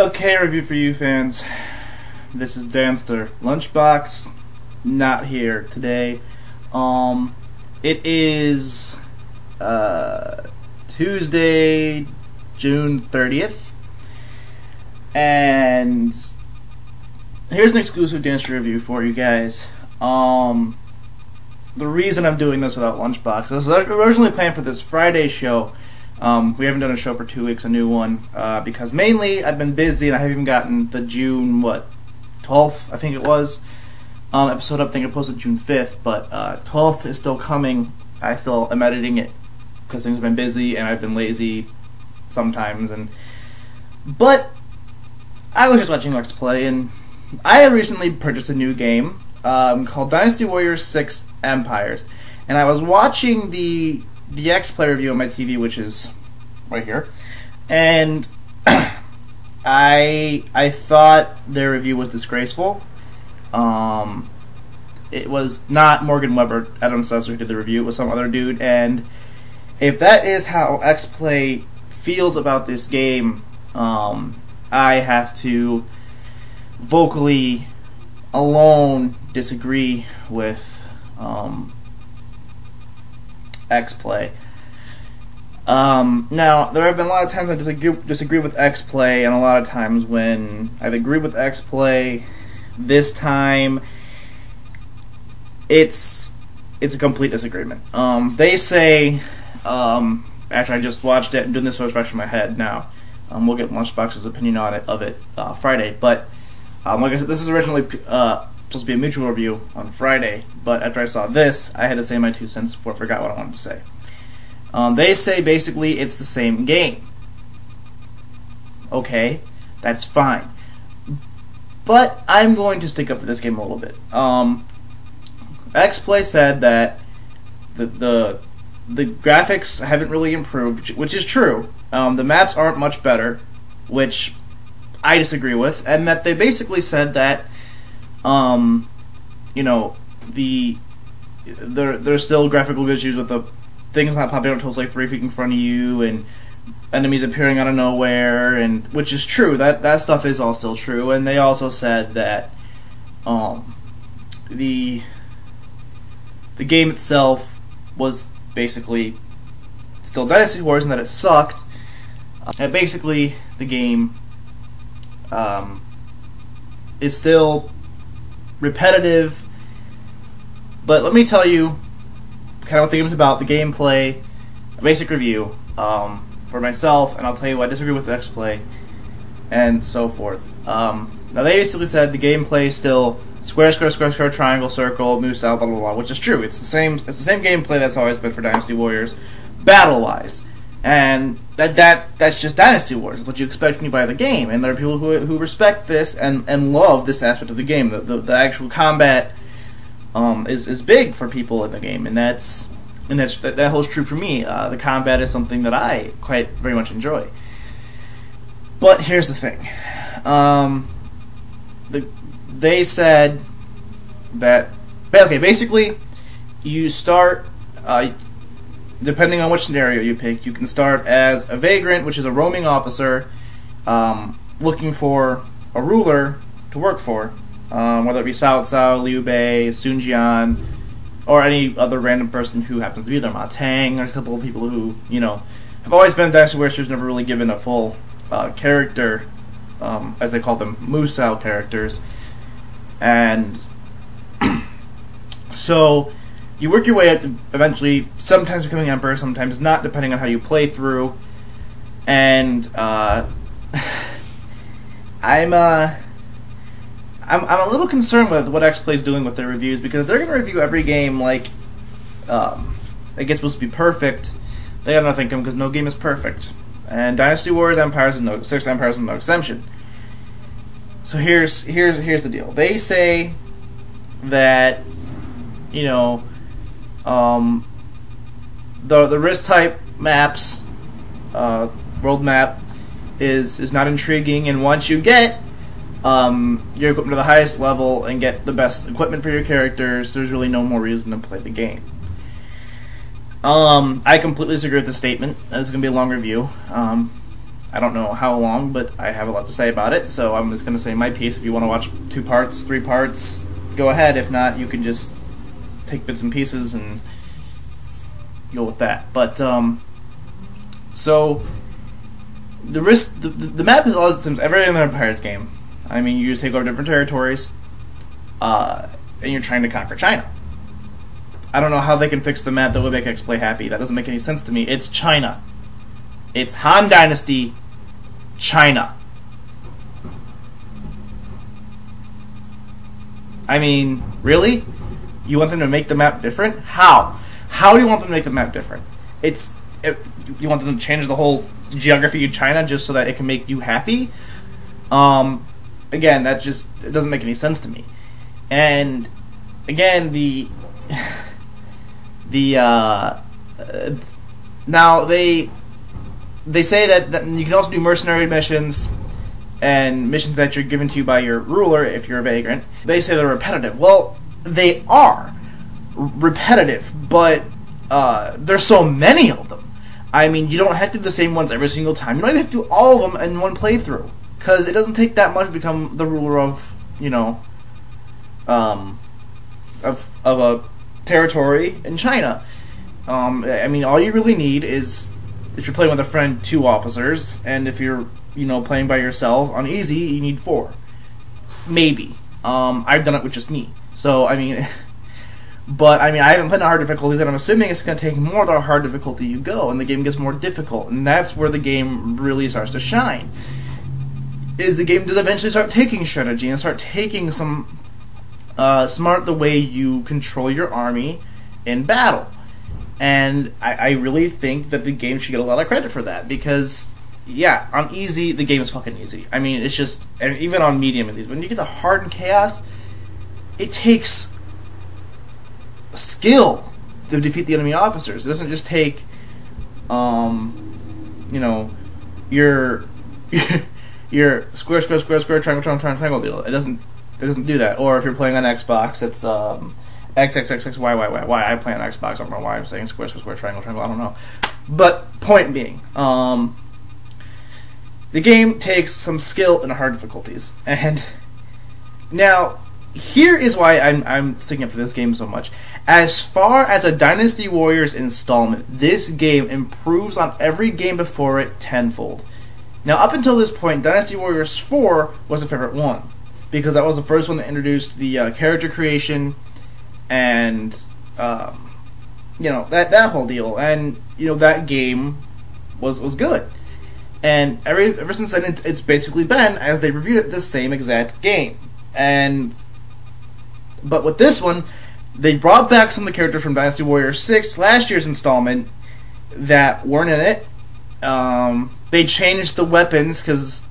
Okay, review for you fans. This is Danster. Lunchbox, not here today. It is Tuesday, June 30th, and here's an exclusive Danster review for you guys. The reason I'm doing this without Lunchbox is I was originally planned for this Friday show. We haven't done a show for 2 weeks, a new one, because mainly I've been busy and I haven't even gotten the June, 12th, I think it was, episode up. I think I posted June 5th, but 12th is still coming. I still am editing it because things have been busy and I've been lazy sometimes. But I was just watching Let's Play, and I had recently purchased a new game called DW6E Empires, and I was watching the X-Play review on my TV, which is right here, and I thought their review was disgraceful. It was not Morgan Webber, Adam Susser, who did the review. It was some other dude, and if that is how X-Play feels about this game, I have to vocally alone disagree with X-Play. Now, there have been a lot of times I disagree with X-Play, and a lot of times when I've agreed with X-Play, this time it's a complete disagreement. They say, after I just watched it and doing this so it's fresh in my head now, we'll get Lunchbox's opinion on it Friday, but like I said, this is originally supposed to be a mutual review on Friday, but after I saw this, I had to say my 2 cents before I forgot what I wanted to say. They say basically it's the same game. Okay, that's fine. But I'm going to stick up for this game a little bit. X-Play said that the graphics haven't really improved, which is true. The maps aren't much better, which I disagree with, and that they basically said that you know, there's still graphical issues with the things not popping up until it's like 3 feet in front of you, and enemies appearing out of nowhere, and which is true. That stuff is all still true. And they also said that the game itself was basically still Dynasty Wars, and that it sucked. And basically, the game is still repetitive, but let me tell you kind of what the game's about, the gameplay, a basic review for myself, and I'll tell you I disagree with X-Play, and so forth. Now they basically said the gameplay is still square, square, square, square, triangle, circle, move style, blah blah blah, which is true. It's the same gameplay that's always been for Dynasty Warriors, battle-wise. And that's just Dynasty Wars. It's what you expect when you buy the game. And there are people who respect this and love this aspect of the game. The actual combat is big for people in the game, and that holds true for me. The combat is something that I quite very much enjoy. But here's the thing. They said that basically you start. Depending on which scenario you pick, you can start as a vagrant, which is a roaming officer, looking for a ruler to work for, whether it be Cao Cao, Liu Bei, Sun Jian, or any other random person who happens to be there. Ma Tang. There's a couple of people who, have always been Dynasty Warriors, never really given a full character, as they call them, Musou characters. And so you work your way up to eventually sometimes becoming Emperor, sometimes not, depending on how you play through. And I'm a little concerned with what X-Play is doing with their reviews, because they're going to review every game like it gets supposed to be perfect. They got nothing coming because no game is perfect, and Dynasty Wars Empires is no 6 Empires is no exception. So here's the deal. They say that the risk type maps, world map is not intriguing, and once you get your equipment to the highest level and get the best equipment for your characters, there's really no more reason to play the game. I completely disagree with the statement. This is going to be a long review. I don't know how long, but I have a lot to say about it, so I'm just going to say my piece. If you want to watch 2 parts, 3 parts, go ahead. If not, you can just take bits and pieces and go with that. But, so, the map is all it seems every other Pirates game. I mean, you just take over different territories, and you're trying to conquer China. I don't know how they can fix the map that would make X play happy. That doesn't make any sense to me. It's China. It's Han Dynasty, China. I mean, really? You want them to make the map different? How? How do you want them to make the map different? You want them to change the whole geography of China just so that it can make you happy? Again, that just it doesn't make any sense to me. And again, now they say that you can also do mercenary missions and missions that you're given to you by your ruler if you're a vagrant. They say they're repetitive. Well, they are repetitive, but there's so many of them. I mean, you don't have to do the same ones every single time. You don't even have to do all of them in one playthrough, because it doesn't take that much to become the ruler of, you know, of a territory in China. I mean, all you really need is, if you're playing with a friend, 2 officers, and if you're, you know, playing by yourself on easy, you need 4. Maybe. I've done it with just me. So, I mean, but, I mean, I haven't played on hard difficulties, and I'm assuming it's going to take more the hard difficulty you go, and the game gets more difficult, and that's where the game really starts to shine. Is the game does eventually start taking strategy, and start taking some smart the way you control your army in battle. And I really think that the game should get a lot of credit for that, because, yeah, on easy, the game is fucking easy. I mean, it's just, and even on medium at least, when you get to hard and chaos, it takes skill to defeat the enemy officers. It doesn't just take, you know, your square, triangle, triangle deal. It doesn't do that. Or if you're playing on Xbox, it's X, X, X, X, Y, Y, Y, Y. I play on Xbox. I don't know why I'm saying square, triangle, triangle. I don't know. But point being, the game takes some skill in hard difficulties. And now, here is why I'm sticking up for this game so much. As far as a Dynasty Warriors installment, this game improves on every game before it tenfold. Now, up until this point, Dynasty Warriors 4 was a favorite one, because that was the first one that introduced the character creation and you know, that whole deal, and you know, that game was good. And ever since then, it's basically been, as they reviewed it, the same exact game. But with this one, they brought back some of the characters from Dynasty Warriors 6, last year's installment, that weren't in it. They changed the weapons, because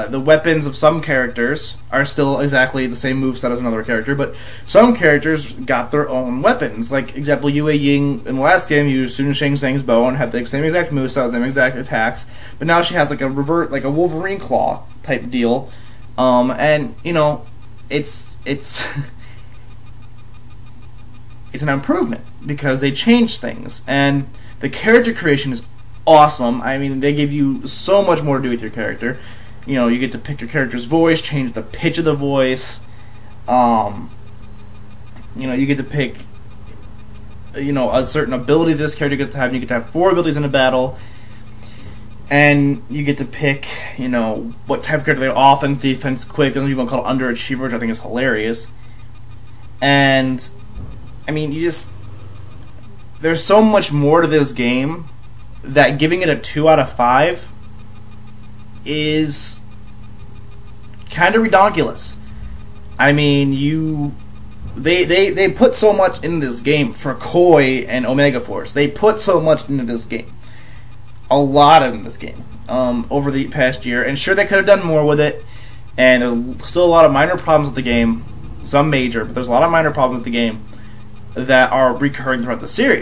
the weapons of some characters are still exactly the same moveset as another character, but some characters got their own weapons. Like, example, Yue Ying in the last game used Sun Shang Zhang's bow and had the same exact moveset, same exact attacks, but now she has like a Wolverine claw type deal. And you know, it's it's an improvement because they changed things, and the character creation is awesome. I mean, they give you so much more to do with your character. You know, you get to pick your character's voice, change the pitch of the voice. You know, you get to pick, you know, a certain ability this character gets to have. And you get to have 4 abilities in a battle, and you get to pick, you know, what type of character they are: offense, defense, quick. There's even called underachiever, which I think is hilarious. And I mean, there's so much more to this game that giving it a 2 out of 5 is kind of redonkulous. I mean, they put so much in this game for Koi and Omega Force. They put so much into this game, a lot in this game, over the past year. And sure, they could have done more with it. And there's still a lot of minor problems with the game, some major, but there's a lot of minor problems with the game that are recurring throughout the series.